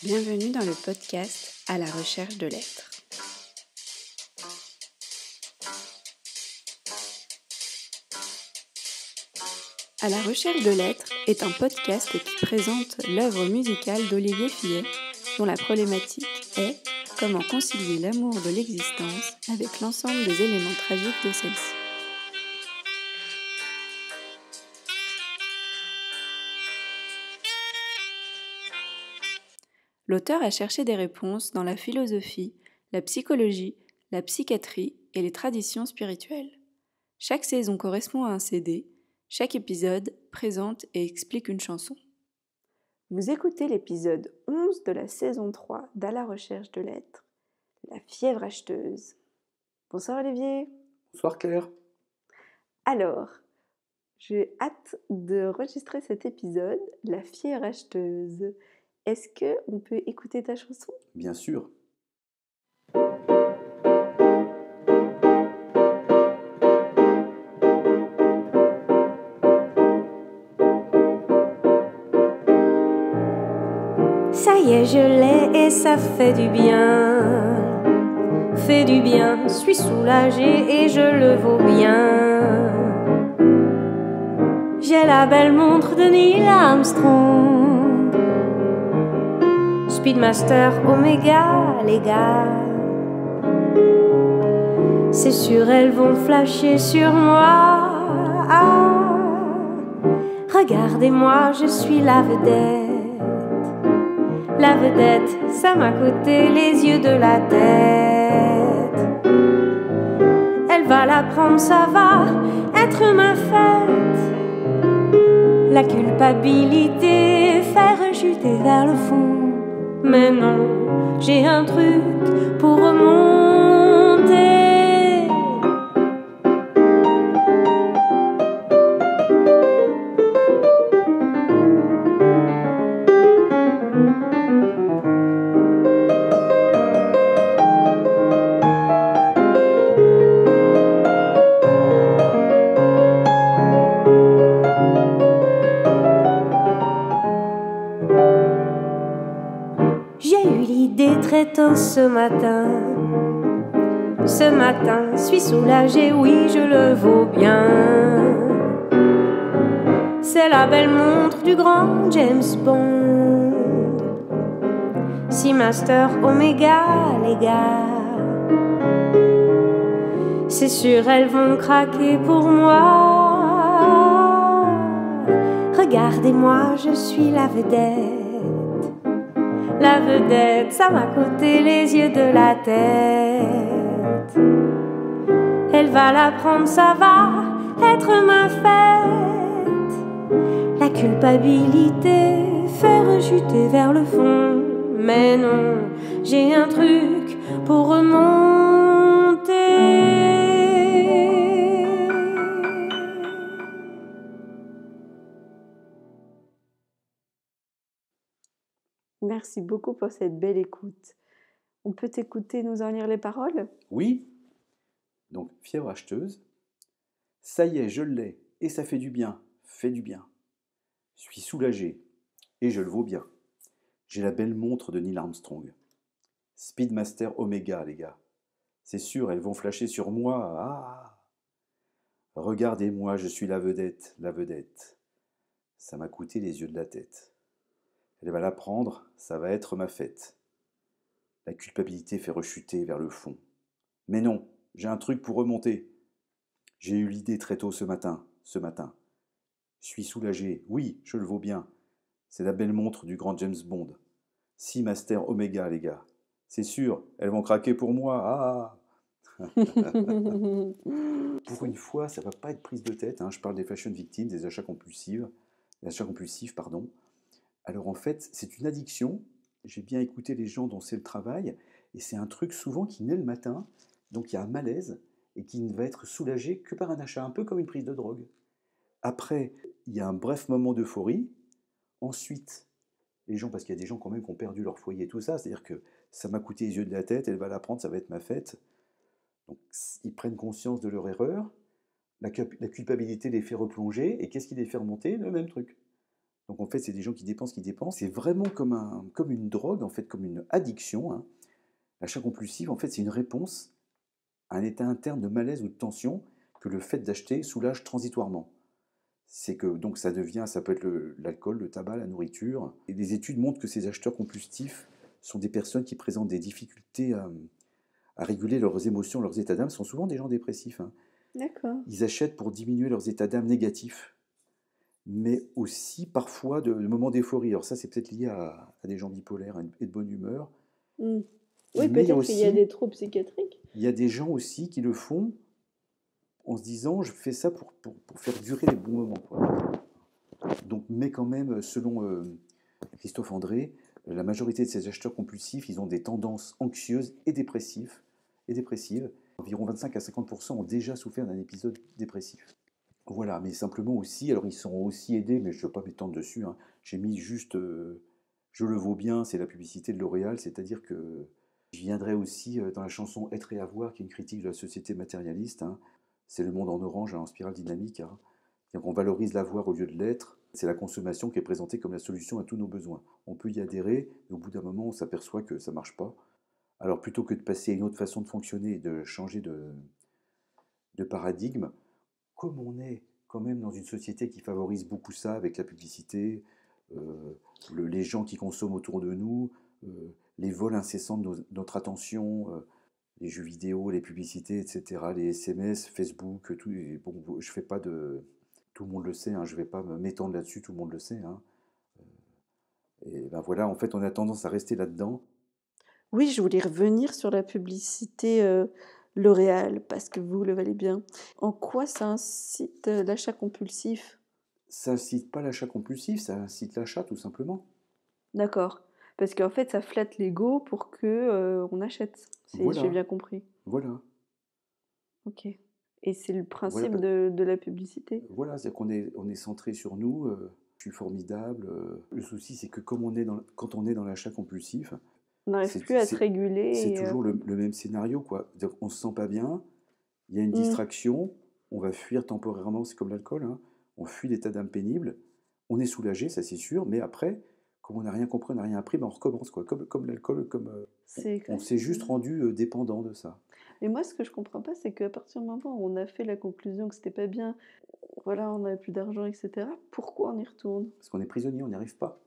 Bienvenue dans le podcast À la recherche de l'être. À la recherche de l'être est un podcast qui présente l'œuvre musicale d'Olivier Fillet, dont la problématique est comment concilier l'amour de l'existence avec l'ensemble des éléments tragiques de celle-ci. L'auteur a cherché des réponses dans la philosophie, la psychologie, la psychiatrie et les traditions spirituelles. Chaque saison correspond à un CD, chaque épisode présente et explique une chanson. Vous écoutez l'épisode 11 de la saison 3 d'À la recherche de l'être, la fièvre acheteuse. Bonsoir Olivier. Bonsoir Claire. Alors, j'ai hâte d'enregistrer cet épisode, la fièvre acheteuse. Est-ce qu'on peut écouter ta chanson ? Bien sûr. Ça y est, je l'ai et ça fait du bien. Fait du bien, je suis soulagée et je le vaux bien. J'ai la belle montre de Neil Armstrong. Speedmaster Omega, les gars. C'est sûr, elles vont flasher sur moi. Ah, regardez-moi, je suis la vedette. La vedette, ça m'a coûté les yeux de la tête. Elle va la prendre, ça va être ma fête. La culpabilité fait rechuter vers le fond. Mais non, j'ai un truc pour remonter. Très tôt ce matin, je suis soulagée, oui, je le vaux bien. C'est la belle montre du grand James Bond. Seamaster Omega, les gars. C'est sûr, elles vont craquer pour moi. Regardez-moi, je suis la vedette. La vedette, ça m'a coûté les yeux de la tête. Elle va la prendre, ça va être ma fête. La culpabilité fait rechuter vers le fond. Mais non, j'ai un truc pour remonter. Merci beaucoup pour cette belle écoute. On peut t'écouter nous en lire les paroles ? Oui. Donc, fièvre acheteuse. Ça y est, je l'ai et ça fait du bien. Fait du bien. Je suis soulagé et je le vaux bien. J'ai la belle montre de Neil Armstrong. Speedmaster Omega, les gars. C'est sûr, elles vont flasher sur moi. Ah! Regardez-moi, je suis la vedette, la vedette. Ça m'a coûté les yeux de la tête. Elle va la prendre, ça va être ma fête. La culpabilité fait rechuter vers le fond. Mais non, j'ai un truc pour remonter. J'ai eu l'idée très tôt ce matin. Je suis soulagé, oui, je le vaux bien. C'est la belle montre du grand James Bond. Seamaster Omega, les gars. C'est sûr, elles vont craquer pour moi. Ah! Pour une fois, ça va pas être prise de tête. Je parle des fashion victims, des achats compulsifs. Alors en fait, c'est une addiction. J'ai bien écouté les gens dont c'est le travail. Et c'est un truc souvent qui naît le matin. Donc il y a un malaise et qui ne va être soulagé que par un achat, un peu comme une prise de drogue. Après, il y a un bref moment d'euphorie. Ensuite, les gens, parce qu'il y a des gens quand même qui ont perdu leur foyer et tout ça, c'est-à-dire que ça m'a coûté les yeux de la tête, elle va la prendre, ça va être ma fête. Donc ils prennent conscience de leur erreur. La culpabilité les fait replonger. Et qu'est-ce qui les fait remonter ? Le même truc. Donc en fait, c'est des gens qui dépensent. C'est vraiment comme une drogue, en fait, comme une addiction, hein. L'achat compulsif, en fait, c'est une réponse à un état interne de malaise ou de tension que le fait d'acheter soulage transitoirement. C'est que donc ça peut être l'alcool, le tabac, la nourriture. Et des études montrent que ces acheteurs compulsifs sont des personnes qui présentent des difficultés à réguler leurs émotions, leurs états d'âme. Ce sont souvent des gens dépressifs, hein. D'accord. Ils achètent pour diminuer leurs états d'âme négatifs, mais aussi parfois de moments d'euphorie. Alors ça, c'est peut-être lié à des gens bipolaires et de bonne humeur. Oui, Mais peut-être qu'il y a des troubles psychiatriques. Il y a des gens aussi qui le font en se disant, je fais ça pour faire durer les bons moments, quoi. Donc, mais quand même, selon Christophe André, la majorité de ces acheteurs compulsifs, ils ont des tendances anxieuses et dépressives. Environ 25 à 50% ont déjà souffert d'un épisode dépressif. Voilà, mais simplement aussi, alors ils sont aussi aidés, mais je ne veux pas m'étendre dessus, hein. J'ai mis juste Je le vaux bien, c'est la publicité de L'Oréal, c'est-à-dire que je viendrai aussi dans la chanson Être et avoir, qui est une critique de la société matérialiste, hein. C'est le monde en orange, hein, en spirale dynamique, hein. On valorise l'avoir au lieu de l'être. C'est la consommation qui est présentée comme la solution à tous nos besoins. On peut y adhérer, mais au bout d'un moment, on s'aperçoit que ça ne marche pas. Alors plutôt que de passer à une autre façon de fonctionner et de changer de paradigme, comme on est quand même dans une société qui favorise beaucoup ça, avec la publicité, les gens qui consomment autour de nous, les vols incessants de notre attention, les jeux vidéo, les publicités, etc., les SMS, Facebook, tout. Et bon, je fais pas de... Tout le monde le sait, hein, je ne vais pas m'étendre là-dessus, tout le monde le sait, hein. Et ben voilà, en fait, on a tendance à rester là-dedans. Oui, je voulais revenir sur la publicité L'Oréal, parce que vous le valez bien. En quoi ça incite l'achat compulsif? Ça incite pas l'achat compulsif, ça incite l'achat tout simplement. D'accord. Parce qu'en fait, ça flatte l'ego pour que on achète, si Voilà. j'ai bien compris. Voilà. Ok. Et c'est le principe Voilà. de la publicité? Voilà, c'est qu'on est centré sur nous, je suis formidable. Le souci, c'est que quand on est dans l'achat compulsif, On n'arrive plus à se réguler. c'est toujours le même scénario, quoi. On se sent pas bien, il y a une distraction, on va fuir temporairement, c'est comme l'alcool, hein. On fuit l'état d'âme pénible, on est soulagé, ça c'est sûr, mais après, comme on n'a rien compris, on n'a rien appris, ben on recommence, quoi. Comme l'alcool, on s'est juste rendu dépendant de ça. Et moi, ce que je comprends pas, c'est qu'à partir du moment où on a fait la conclusion que c'était pas bien, voilà, on n'avait plus d'argent, etc., pourquoi on y retourne? Parce qu'on est prisonnier, on n'y arrive pas.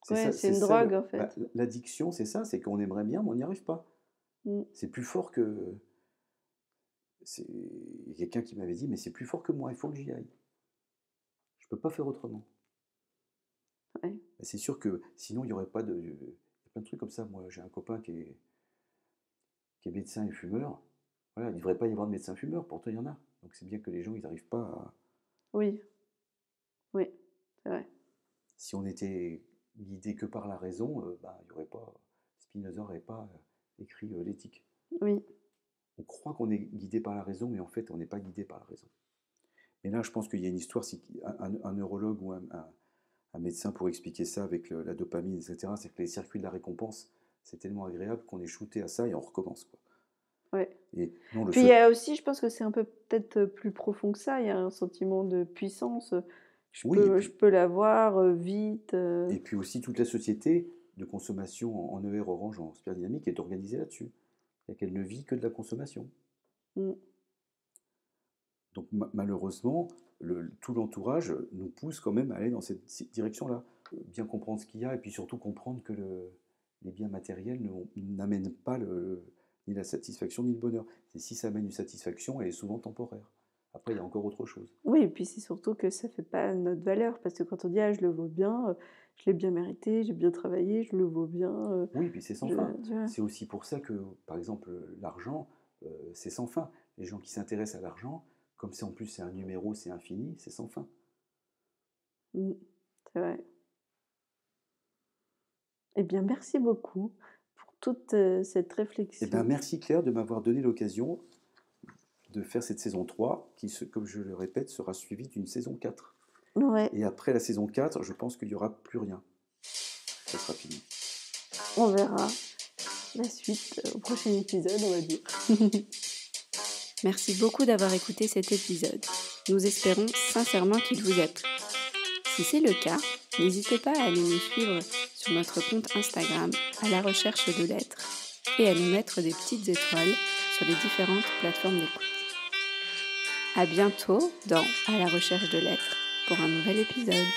Ouais, c'est une drogue, en fait. L'addiction, c'est ça, c'est qu'on aimerait bien, mais on n'y arrive pas. C'est plus fort que... Il y a quelqu'un qui m'avait dit, mais c'est plus fort que moi, il faut que j'y aille. Je ne peux pas faire autrement. Ouais. C'est sûr que sinon, il n'y aurait pas de... Il y a plein de trucs comme ça. Moi, j'ai un copain qui est médecin et fumeur. Voilà, il ne devrait pas y avoir de médecin fumeur, pourtant il y en a. Donc c'est bien que les gens, ils n'arrivent pas à... Oui, c'est vrai. Si on était guidé que par la raison, il y aurait pas... Spinoza n'aurait pas écrit l'éthique. Oui. On croit qu'on est guidé par la raison, mais en fait, on n'est pas guidé par la raison. Mais là, je pense qu'il y a une histoire, un neurologue ou un médecin pour expliquer ça avec la dopamine, etc., c'est que les circuits de la récompense, c'est tellement agréable qu'on est shooté à ça et on recommence, quoi. Ouais. Et non, puis il y a aussi, je pense que c'est un peu peut-être plus profond que ça, il y a un sentiment de puissance. Je peux l'avoir vite. Et puis aussi, toute la société de consommation en ER Orange, en spirale dynamique, est organisée là-dessus. C'est-à-dire qu'elle ne vit que de la consommation. Donc malheureusement, tout l'entourage nous pousse quand même à aller dans cette direction-là. Bien comprendre ce qu'il y a et puis surtout comprendre que les biens matériels n'amènent pas ni la satisfaction ni le bonheur. Et si ça amène une satisfaction, elle est souvent temporaire. Après, il y a encore autre chose. Oui, et puis c'est surtout que ça ne fait pas notre valeur. Parce que quand on dit « Ah, je le vaux bien, je l'ai bien mérité, j'ai bien travaillé, je le vaux bien. » Oui, puis c'est sans fin. C'est aussi pour ça que, par exemple, l'argent, c'est sans fin. Les gens qui s'intéressent à l'argent, comme en plus c'est un numéro, c'est infini, c'est sans fin. C'est vrai. Eh bien, merci beaucoup pour toute cette réflexion. Eh bien, merci Claire de m'avoir donné l'occasion de faire cette saison 3, qui, comme je le répète, sera suivie d'une saison 4. Ouais. Et après la saison 4, je pense qu'il n'y aura plus rien. Ça sera fini. On verra la suite au prochain épisode, on va dire. Merci beaucoup d'avoir écouté cet épisode. Nous espérons sincèrement qu'il vous a plu. Si c'est le cas, n'hésitez pas à aller nous suivre sur notre compte Instagram à la recherche de lettres et à nous mettre des petites étoiles sur les différentes plateformes d'écoute. À bientôt dans À la recherche de lettres pour un nouvel épisode.